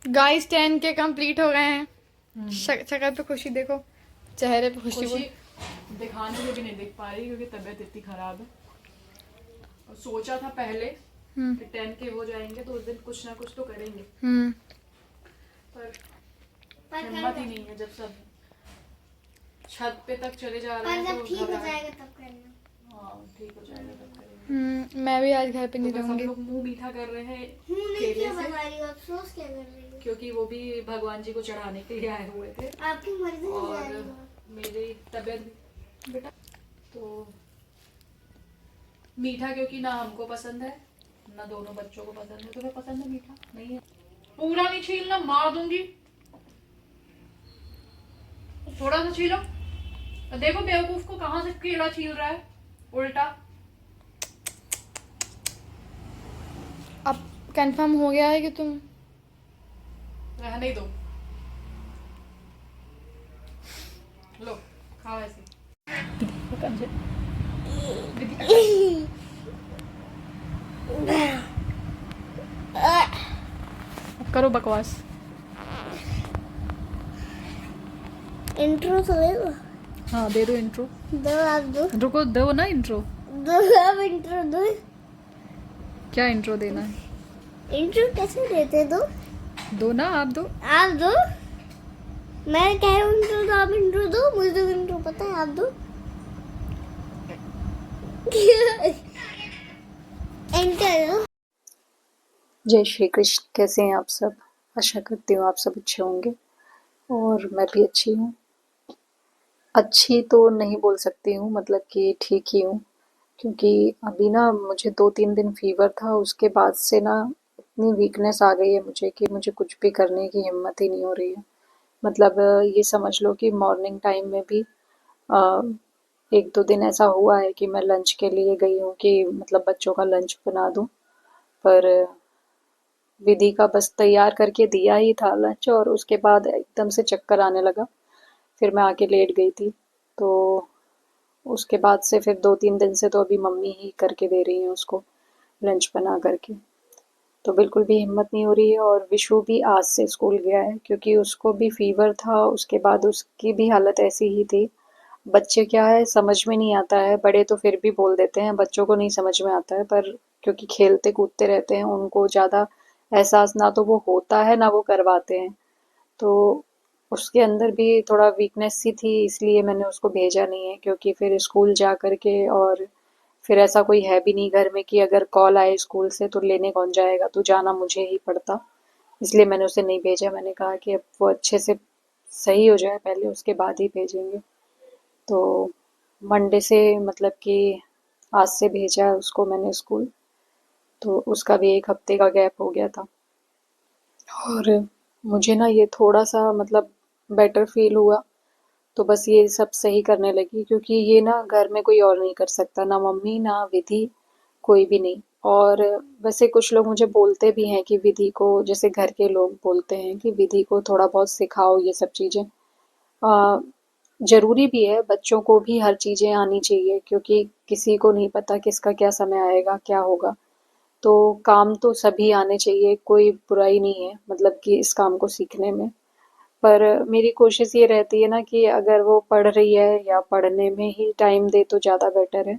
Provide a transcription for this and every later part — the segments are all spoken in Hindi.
गाइस 10 के कंप्लीट हो गए हैं। हम्म। शक्ल पे खुशी देखो, चेहरे पे खुशी खुशी बोल। दिखाने में भी नहीं दिख पा रही क्योंकि तबीयत इतनी खराब है। और सोचा था पहले हम्म कि 10 के हो जाएंगे तो उस दिन कुछ ना कुछ तो करेंगे, हम्म पर हिम्मत ही नहीं है। जब सब छत पे तक चले जा रहे हैं जब तो ठीक हो घबराहट। जाएगा तब करना। हाँ, ठीक हो जाएगा तब करेंगे। मैं भी आज घर पे तो नहीं बस हम रहूंगी। लोग मुंह मीठा कर रहे हैं मुंह नहीं केले क्या से, बना रही हो, अफसोस क्या कर रही हो? क्योंकि वो भी भगवान जी को चढ़ाने के लिए आए हुए थे। आपकी मर्जी से जा रही और हो। मेरी तबीयत भी बेटा, तो मीठा क्योंकि ना हमको पसंद है ना दोनों बच्चों को पसंद है। तुम्हें पसंद है मीठा? नहीं है। पूरा नहीं छीलना, मार दूंगी। थोड़ा सा छीलो। और देखो बेवकूफ को कहाँ से कीड़ा छील रहा है उल्टा। अब कंफर्म हो गया है कि तुम रहने दो, लो खाओ ऐसे। करो बकवास। इंट्रो तो दे दो। हाँ दे दो इंट्रो। दो आप दो। रुको, दो ना इंट्रो। दो आप इंट्रो दो। क्या इंट्रो देना है? इंट्रो कैसे देते दो? दो ना, आप दो। आप दो। मैं कह रहा हूँ इंट्रो दो, आप इंट्रो दो। मुझे तो इंट्रो पता है, आप दो। एंटर दो। जय श्री कृष्ण। कैसे हैं आप सब? आशा करती हूँ आप सब अच्छे होंगे और मैं भी अच्छी हूँ। अच्छी तो नहीं बोल सकती हूँ, मतलब कि ठीक ही हूँ, क्योंकि अभी ना मुझे 2-3 दिन फीवर था। उसके बाद से ना इतनी वीकनेस आ गई है मुझे कि मुझे कुछ भी करने की हिम्मत ही नहीं हो रही है। मतलब ये समझ लो कि मॉर्निंग टाइम में भी अ, 1-2 दिन ऐसा हुआ है कि मैं लंच के लिए गई हूँ कि मतलब बच्चों का लंच बना दूँ, पर विधि का बस तैयार करके दिया ही था लंच और उसके बाद एकदम से चक्कर आने लगा। फिर मैं आके लेट गई थी। तो उसके बाद से फिर 2-3 दिन से तो अभी मम्मी ही करके दे रही हैं उसको लंच बना करके। तो बिल्कुल भी हिम्मत नहीं हो रही है। और विशु भी आज से स्कूल गया है क्योंकि उसको भी फीवर था। उसके बाद उसकी भी हालत ऐसी ही थी। बच्चे क्या है, समझ में नहीं आता है। बड़े तो फिर भी बोल देते हैं, बच्चों को नहीं समझ में आता है। पर क्योंकि खेलते कूदते रहते हैं, उनको ज़्यादा एहसास ना तो वो होता है ना वो करवाते हैं। तो उसके अंदर भी थोड़ा वीकनेस सी थी, इसलिए मैंने उसको भेजा नहीं है। क्योंकि फिर स्कूल जा कर के और फिर ऐसा कोई है भी नहीं घर में कि अगर कॉल आए स्कूल से तो लेने कौन जाएगा, तो जाना मुझे ही पड़ता। इसलिए मैंने उसे नहीं भेजा। मैंने कहा कि अब वो अच्छे से सही हो जाए पहले, उसके बाद ही भेजेंगे। तो मंडे से मतलब कि आज से भेजा है उसको मैंने स्कूल। तो उसका भी 1 हफ्ते का गैप हो गया था। और मुझे ना ये थोड़ा सा मतलब बेटर फील हुआ, तो बस ये सब सही करने लगी। क्योंकि ये ना घर में कोई और नहीं कर सकता, ना मम्मी ना विधि, कोई भी नहीं। और वैसे कुछ लोग मुझे बोलते भी हैं कि विधि को, जैसे घर के लोग बोलते हैं कि विधि को थोड़ा बहुत सिखाओ ये सब चीज़ें। ज़रूरी भी है, बच्चों को भी हर चीज़ें आनी चाहिए, क्योंकि किसी को नहीं पता किसका क्या समय आएगा, क्या होगा। तो काम तो सभी आने चाहिए, कोई बुराई नहीं है मतलब कि इस काम को सीखने में। पर मेरी कोशिश ये रहती है ना कि अगर वो पढ़ रही है या पढ़ने में ही टाइम दे तो ज़्यादा बेटर है।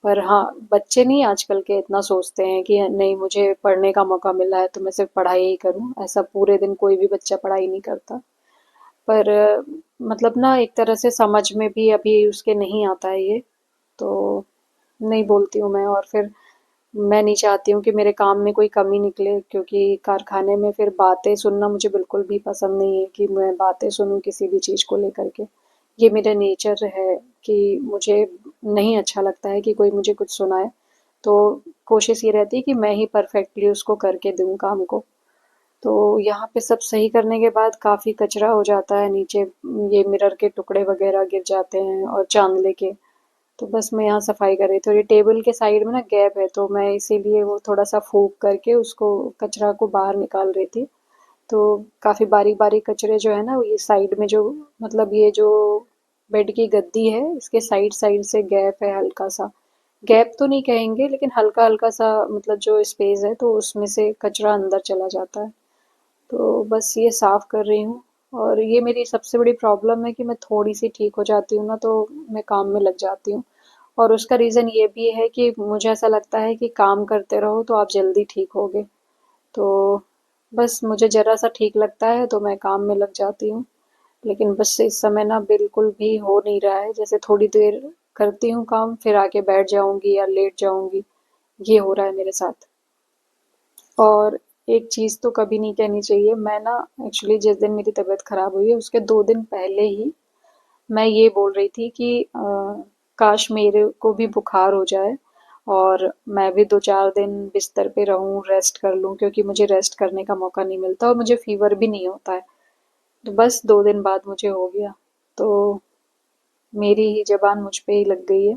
पर हाँ, बच्चे नहीं आजकल के इतना सोचते हैं कि नहीं मुझे पढ़ने का मौका मिला है तो मैं सिर्फ पढ़ाई ही करूँ। ऐसा पूरे दिन कोई भी बच्चा पढ़ाई नहीं करता। पर मतलब ना एक तरह से समझ में भी अभी उसके नहीं आता है ये। तो नहीं बोलती हूँ मैं। और फिर मैं नहीं चाहती हूँ कि मेरे काम में कोई कमी निकले, क्योंकि कारखाने में फिर बातें सुनना मुझे बिल्कुल भी पसंद नहीं है कि मैं बातें सुनूँ किसी भी चीज़ को लेकर के। ये मेरा नेचर है कि मुझे नहीं अच्छा लगता है कि कोई मुझे कुछ सुनाए। तो कोशिश ये रहती है कि मैं ही परफेक्टली उसको करके दूँ काम को। तो यहाँ पे सब सही करने के बाद काफ़ी कचरा हो जाता है नीचे। ये मिरर के टुकड़े वगैरह गिर जाते हैं और चांदले के। तो बस मैं यहाँ सफाई कर रही थी और ये टेबल के साइड में ना गैप है, तो मैं इसीलिए वो थोड़ा सा फूक करके उसको कचरा को बाहर निकाल रही थी। तो काफ़ी बारीक बारीक कचरे जो है ना, वो ये साइड में जो मतलब ये जो बेड की गद्दी है इसके साइड साइड से गैप है हल्का सा। गैप तो नहीं कहेंगे लेकिन हल्का हल्का सा, मतलब जो स्पेस है तो उसमें से कचरा अंदर चला जाता है। तो बस ये साफ़ कर रही हूँ। और ये मेरी सबसे बड़ी प्रॉब्लम है कि मैं थोड़ी सी ठीक हो जाती हूँ ना तो मैं काम में लग जाती हूँ। और उसका रीज़न ये भी है कि मुझे ऐसा लगता है कि काम करते रहो तो आप जल्दी ठीक होगे। तो बस मुझे ज़रा सा ठीक लगता है तो मैं काम में लग जाती हूँ। लेकिन बस इस समय ना बिल्कुल भी हो नहीं रहा है, जैसे थोड़ी देर करती हूँ काम फिर आके बैठ जाऊंगी या लेट जाऊंगी, ये हो रहा है मेरे साथ। और एक चीज़ तो कभी नहीं कहनी चाहिए, मैं ना एक्चुअली जिस दिन मेरी तबीयत खराब हुई है उसके 2 दिन पहले ही मैं ये बोल रही थी कि काश मेरे को भी बुखार हो जाए और मैं भी 2-4 दिन बिस्तर पे रहूं, रेस्ट कर लूं, क्योंकि मुझे रेस्ट करने का मौका नहीं मिलता और मुझे फीवर भी नहीं होता है। तो बस 2 दिन बाद मुझे हो गया। तो मेरी ही जबान मुझ पे ही लग गई है।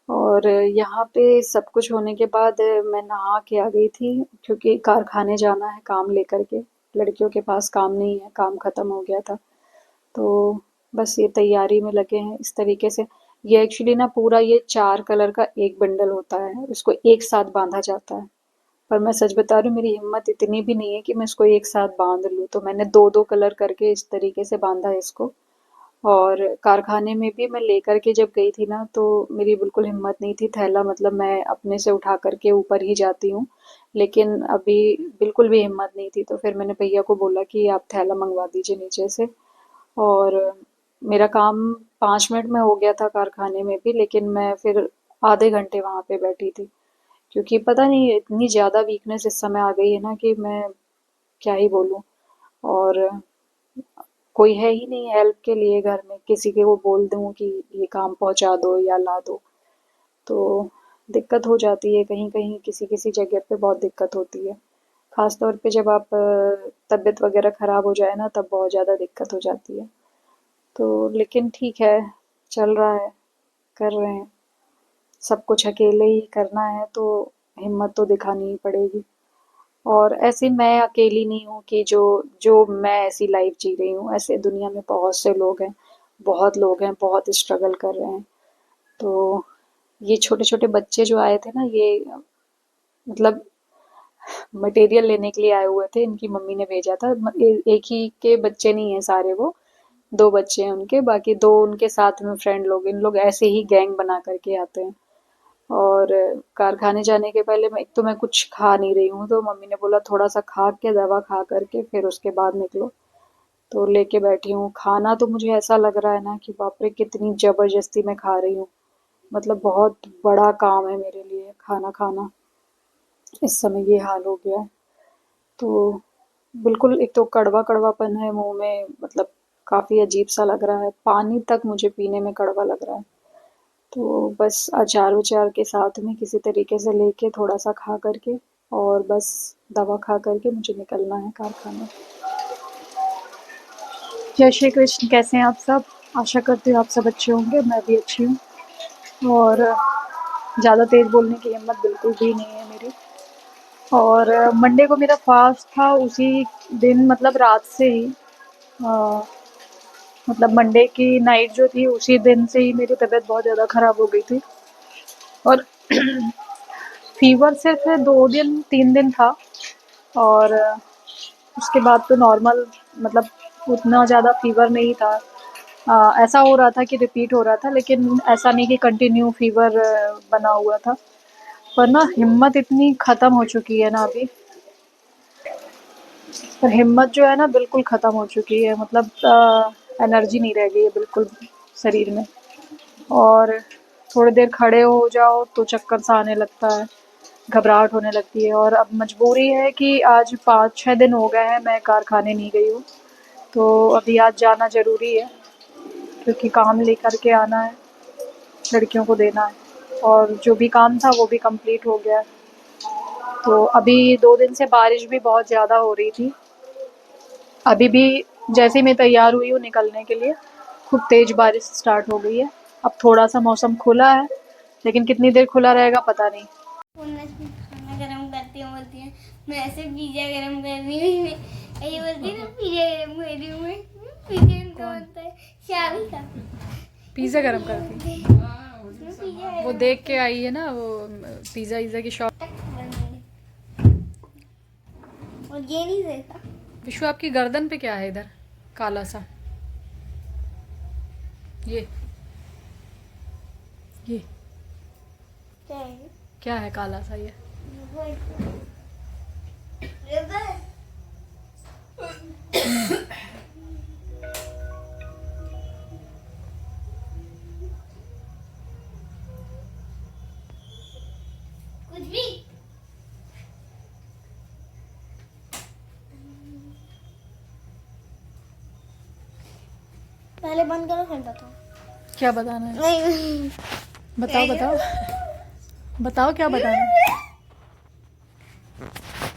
और यहाँ पे सब कुछ होने के बाद मैं नहा के आ गई थी, क्योंकि कारखाने जाना है काम लेकर के। लड़कियों के पास काम नहीं है, काम ख़त्म हो गया था। तो बस ये तैयारी में लगे हैं इस तरीके से। ये एक्चुअली ना पूरा ये 4 कलर का एक बंडल होता है, उसको एक साथ बांधा जाता है। पर मैं सच बता रही हूँ मेरी हिम्मत इतनी भी नहीं है कि मैं इसको एक साथ बांध लूँ, तो मैंने 2-2 कलर करके इस तरीके से बांधा है इसको। और कारखाने में भी मैं लेकर के जब गई थी ना तो मेरी बिल्कुल हिम्मत नहीं थी, थैला मतलब मैं अपने से उठा करके ऊपर ही जाती हूँ, लेकिन अभी बिल्कुल भी हिम्मत नहीं थी। तो फिर मैंने भैया को बोला कि आप थैला मंगवा दीजिए नीचे से। और मेरा काम 5 मिनट में हो गया था कारखाने में भी, लेकिन मैं फिर आधे घंटे वहाँ पे बैठी थी, क्योंकि पता नहीं इतनी ज़्यादा वीकनेस इस समय आ गई है ना कि मैं क्या ही बोलूँ। और कोई है ही नहीं हेल्प के लिए घर में, किसी के वो बोल दूँ कि ये काम पहुँचा दो या ला दो, तो दिक्कत हो जाती है कहीं कहीं, किसी किसी जगह पे बहुत दिक्कत होती है। खास तौर पे जब आप तबीयत वगैरह ख़राब हो जाए ना तब बहुत ज़्यादा दिक्कत हो जाती है। तो लेकिन ठीक है, चल रहा है, कर रहे हैं। सब कुछ अकेले ही करना है तो हिम्मत तो दिखानी ही पड़ेगी। और ऐसे मैं अकेली नहीं हूँ कि जो जो मैं ऐसी लाइफ जी रही हूँ, ऐसे दुनिया में बहुत से लोग हैं, बहुत लोग हैं, बहुत स्ट्रगल कर रहे हैं। तो ये छोटे छोटे बच्चे जो आए थे ना, ये मतलब मटेरियल लेने के लिए आए हुए थे, इनकी मम्मी ने भेजा था। एक ही के बच्चे नहीं है सारे, वो 2 बच्चे हैं उनके, बाकी 2 उनके साथ में फ्रेंड लोग, इन लोग ऐसे ही गैंग बना करके आते हैं। और कारखाने जाने के पहले मैं एक तो मैं कुछ खा नहीं रही हूँ, तो मम्मी ने बोला थोड़ा सा खा के दवा खा करके फिर उसके बाद निकलो। तो लेके बैठी हूँ खाना, तो मुझे ऐसा लग रहा है ना कि बाप रे कितनी जबरदस्ती मैं खा रही हूँ। मतलब बहुत बड़ा काम है मेरे लिए खाना खाना, इस समय ये हाल हो गया है। तो बिल्कुल एक तो कड़वा कड़वापन है मुंह में, मतलब काफ़ी अजीब सा लग रहा है, पानी तक मुझे पीने में कड़वा लग रहा है। तो बस अचार वचार के साथ में किसी तरीके से लेके थोड़ा सा खा करके और बस दवा खा करके मुझे निकलना है कारखाने। जय श्री कृष्ण, कैसे हैं आप सब? आशा करती हूँ आप सब अच्छे होंगे, मैं भी अच्छी हूँ। और ज़्यादा तेज़ बोलने की हिम्मत बिल्कुल भी नहीं है मेरी। और मंडे को मेरा फास्ट था, उसी दिन मतलब रात से ही मतलब मंडे की नाइट जो थी उसी दिन से ही मेरी तबीयत बहुत ज़्यादा ख़राब हो गई थी। और फीवर सिर्फ 2 दिन 3 दिन था, और उसके बाद तो नॉर्मल, मतलब उतना ज़्यादा फीवर नहीं था। ऐसा हो रहा था कि रिपीट हो रहा था, लेकिन ऐसा नहीं कि कंटिन्यू फीवर बना हुआ था। पर ना हिम्मत इतनी ख़त्म हो चुकी है ना अभी, पर हिम्मत जो है ना बिल्कुल ख़त्म हो चुकी है, मतलब एनर्जी नहीं रह गई है बिल्कुल शरीर में। और थोड़ी देर खड़े हो जाओ तो चक्कर सा आने लगता है, घबराहट होने लगती है। और अब मजबूरी है कि आज 5-6 दिन हो गए हैं मैं कारखाने नहीं गई हूँ, तो अभी आज जाना ज़रूरी है, क्योंकि काम लेकर के आना है, लड़कियों को देना है। और जो भी काम था वो भी कंप्लीट हो गया है। तो अभी 2 दिन से बारिश भी बहुत ज़्यादा हो रही थी, अभी भी जैसे ही मैं तैयार हुई हूँ निकलने के लिए खूब तेज़ बारिश स्टार्ट हो गई है। अब थोड़ा सा मौसम खुला है, लेकिन कितनी देर खुला रहेगा पता नहीं। खाना गरम करती हूँ, बोलती है मैं ऐसे पिज़्ज़ा गरम कर रही हूँ, ये बोलती है ना पिज़्ज़ा गरम कर रही हूँ मैं, पिज़्ज़ा इनका बनता है शादी का पिज़्ज़ा गरम करती, वो देख के आई है ना, वो पिज़्ज़ा की शॉप। और ये नहीं देखा विश्व आपकी गर्दन पे क्या है इधर काला सा? ये क्या है? क्या है काला सा ये? कुछ भी पहले बंद करो फिर बताओ। क्या बताना है? नहीं बताओ बताओ बताओ क्या बताना है?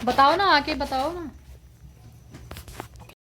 बताओ ना, आके बताओ ना।